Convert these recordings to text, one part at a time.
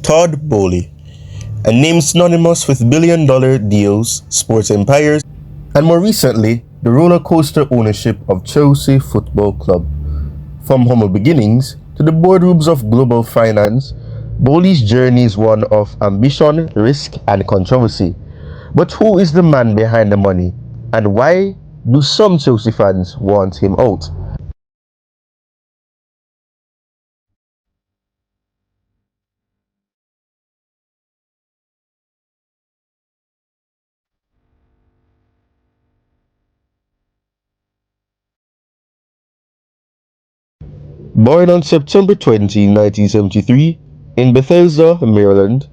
Todd Boehly, a name synonymous with billion-dollar deals, sports empires, and more recently, the roller coaster ownership of Chelsea Football Club. From humble beginnings to the boardrooms of global finance, Boehly's journey is one of ambition, risk, and controversy. But who is the man behind the money, and why do some Chelsea fans want him out? Born on September 20, 1973, in Bethesda, Maryland,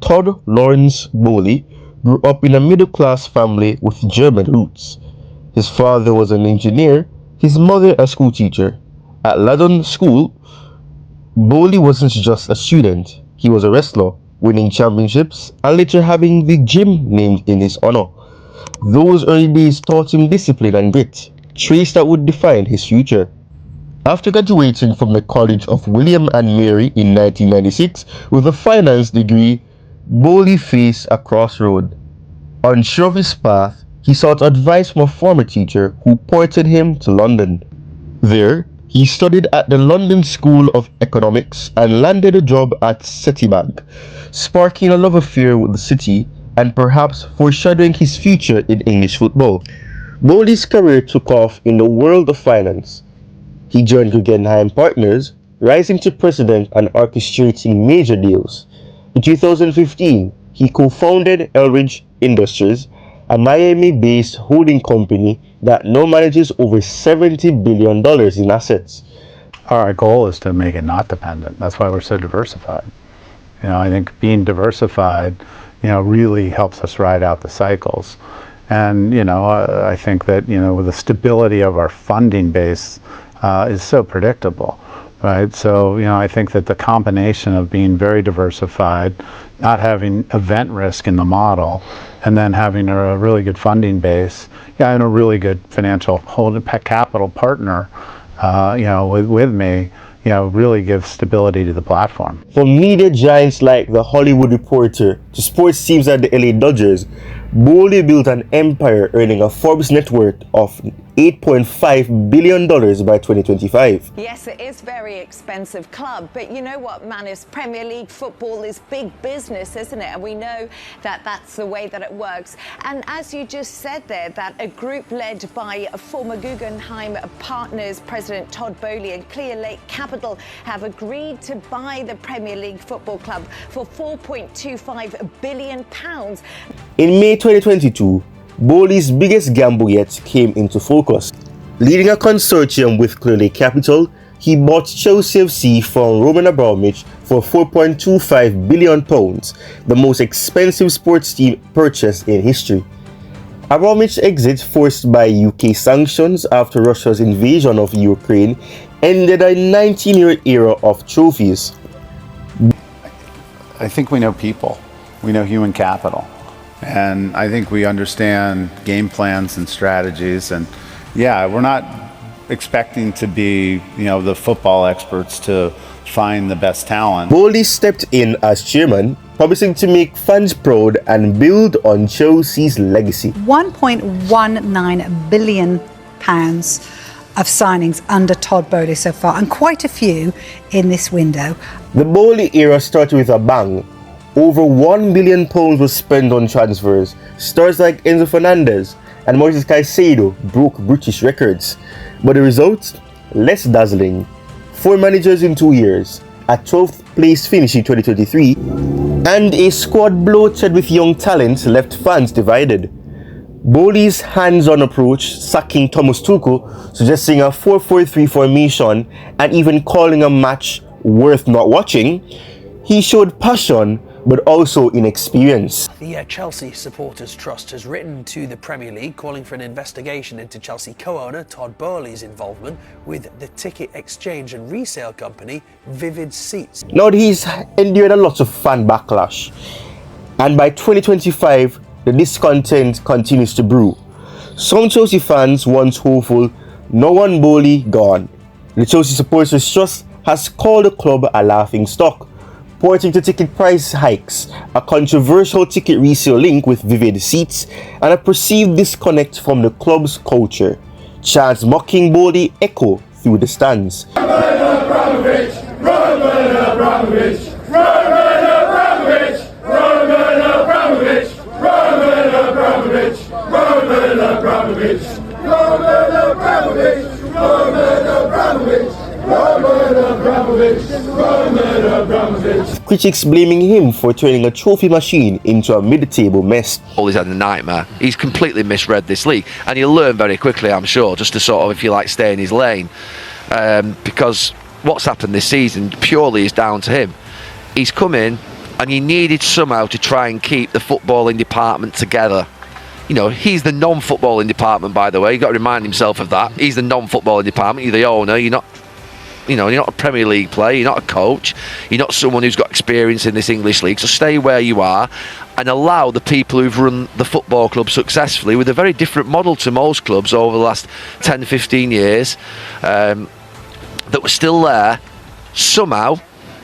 Todd Lawrence Boehly grew up in a middle-class family with German roots. His father was an engineer, his mother a schoolteacher. At Ladon School, Boehly wasn't just a student, he was a wrestler, winning championships and later having the gym named in his honor. Those early days taught him discipline and grit, traits that would define his future. After graduating from the College of William and Mary in 1996 with a finance degree, Boehly faced a crossroad. Unsure of his path, he sought advice from a former teacher who pointed him to London. There, he studied at the London School of Economics and landed a job at Citibank, sparking a love affair with the city and perhaps foreshadowing his future in English football. Boehly's career took off in the world of finance. He joined Guggenheim Partners, rising to president and orchestrating major deals. In 2015, he co-founded Elridge Industries, a Miami-based holding company that now manages over $70 billion in assets. Our goal is to make it not dependent. That's why we're so diversified. I think being diversified, really helps us ride out the cycles. And, I think that, with the stability of our funding base is so predictable, right? So, I think that the combination of being very diversified, not having event risk in the model, and then having a really good funding base, and a really good financial capital partner, with me, really gives stability to the platform. From media giants like The Hollywood Reporter to sports teams like the LA Dodgers, Boehly built an empire earning a Forbes net worth of $8.5 billion by 2025. Yes, it is a very expensive club, but you know what, Manus? Premier League football is big business, isn't it? And we know that that's the way that it works. And as you just said there, that a group led by former Guggenheim Partners President Todd Boehly and Clear Lake Capital have agreed to buy the Premier League football club for £4.25 billion. In May 2022, Boehly's biggest gamble yet came into focus. Leading a consortium with Clear Lake Capital, he bought Chelsea FC from Roman Abramovich for £4.25 billion, the most expensive sports team purchased in history. Abramovich's exit, forced by UK sanctions after Russia's invasion of Ukraine, ended a 19-year era of trophies. I think we know people. We know human capital. And I think we understand game plans and strategies. And yeah, we're not expecting to be, the football experts to find the best talent. Boehly stepped in as chairman, promising to make fans proud and build on Chelsea's legacy. £1.19 billion of signings under Todd Boehly so far, and quite a few in this window. The Boehly era started with a bang. Over £1 billion was spent on transfers. Stars like Enzo Fernandez and Moises Caicedo broke British records. But the result? Less dazzling. 4 managers in 2 years, a 12th place finish in 2023, and a squad bloated with young talent left fans divided. Boehly's hands-on approach, sacking Thomas Tuchel, suggesting a 4-4-3 formation, and even calling a match worth not watching, he showed passion but also inexperience. The Chelsea Supporters Trust has written to the Premier League calling for an investigation into Chelsea co-owner Todd Boehly's involvement with the ticket exchange and resale company Vivid Seats. Now he's endured a lot of fan backlash, and by 2025 the discontent continues to brew. Some Chelsea fans, once hopeful, now want Boehly gone. The Chelsea Supporters Trust has called the club a laughing stock, pointing to ticket price hikes, a controversial ticket resale link with vivid seats, and a perceived disconnect from the club's culture. Chants mocking Boehly echo through the stands. Critics blaming him for turning a trophy machine into a mid-table mess. He's had a nightmare. He's completely misread this league, and he'll learn very quickly, I'm sure, just to sort of, if you like, stay in his lane. Because what's happened this season purely is down to him. He's come in and he needed somehow to try and keep the footballing department together. You know, he's the non-footballing department, by the way. You've got to remind himself of that. He's the non-footballing department. You're the owner. You're not a Premier League player. You're not a coach. You're not someone who's got experience in this English league. So stay where you are and allow the people who've run the football club successfully with a very different model to most clubs over the last 10, 15 years that were still there, somehow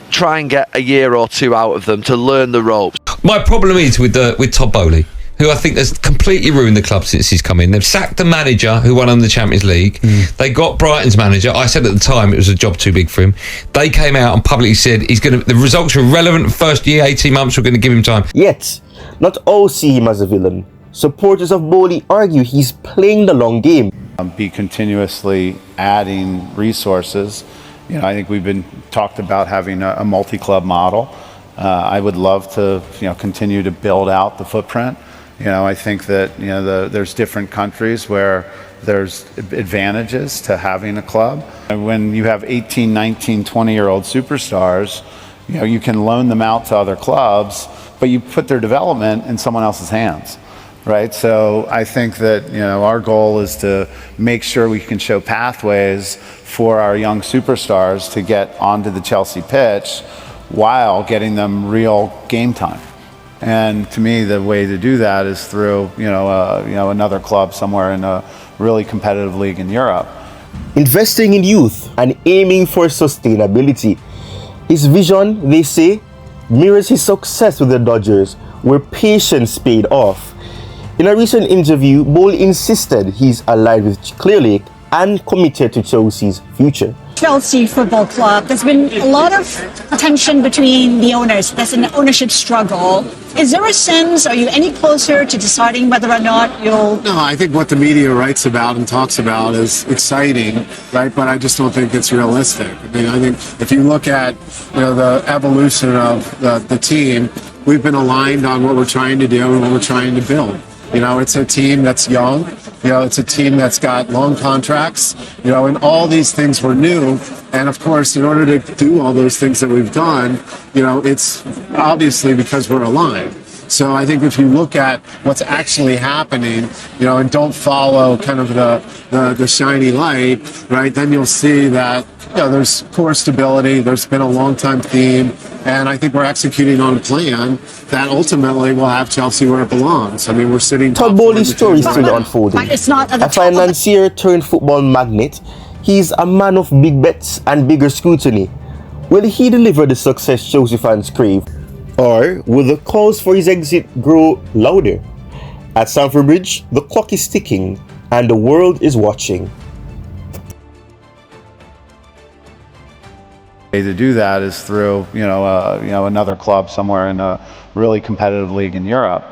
try and get a year or two out of them to learn the ropes. My problem is with Todd Boehly, who I think has completely ruined the club since he's come in. They've sacked the manager who won them the Champions League. They got Brighton's manager. I said at the time it was a job too big for him. They came out and publicly said the results are irrelevant. First year, 18 months, we're going to give him time. Yet, not all see him as a villain. Supporters of Boehly argue he's playing the long game. Be continuously adding resources. You know, I think we've been talked about having a multi-club model. I would love to, continue to build out the footprint. I think that, there's different countries where there's advantages to having a club. And when you have 18, 19, 20-year-old superstars, you can loan them out to other clubs, but you put their development in someone else's hands, right? So I think that, our goal is to make sure we can show pathways for our young superstars to get onto the Chelsea pitch while getting them real game time. And to me, the way to do that is through, another club somewhere in a really competitive league in Europe. Investing in youth and aiming for sustainability. His vision, they say, mirrors his success with the Dodgers, where patience paid off. In a recent interview, Boehly insisted he's aligned with Clearlake and committed to Chelsea's future. Chelsea Football Club, there's been a lot of tension between the owners. There's an ownership struggle. Is there a sense, are you any closer to deciding whether or not you'll... No, I think what the media writes about and talks about is exciting, right? But I just don't think it's realistic. I mean, I think if you look at, the evolution of the team, we've been aligned on what we're trying to do and what we're trying to build. It's a team that's young. It's a team that's got long contracts, and all these things were new. And of course, in order to do all those things that we've done, it's obviously because we're aligned. So I think if you look at what's actually happening, and don't follow kind of the shiny light, right, then you'll see that, there's core stability, there's been a long time theme, and I think we're executing on a plan that ultimately will have Chelsea where it belongs. I mean, we're sitting... Todd Boehly's story is still unfolding. It's not a financier turned football magnate, he's a man of big bets and bigger scrutiny. Will he deliver the success Chelsea fans crave? Or will the calls for his exit grow louder? At Stamford Bridge, the clock is ticking and the world is watching. The way to do that is through, another club somewhere in a really competitive league in Europe.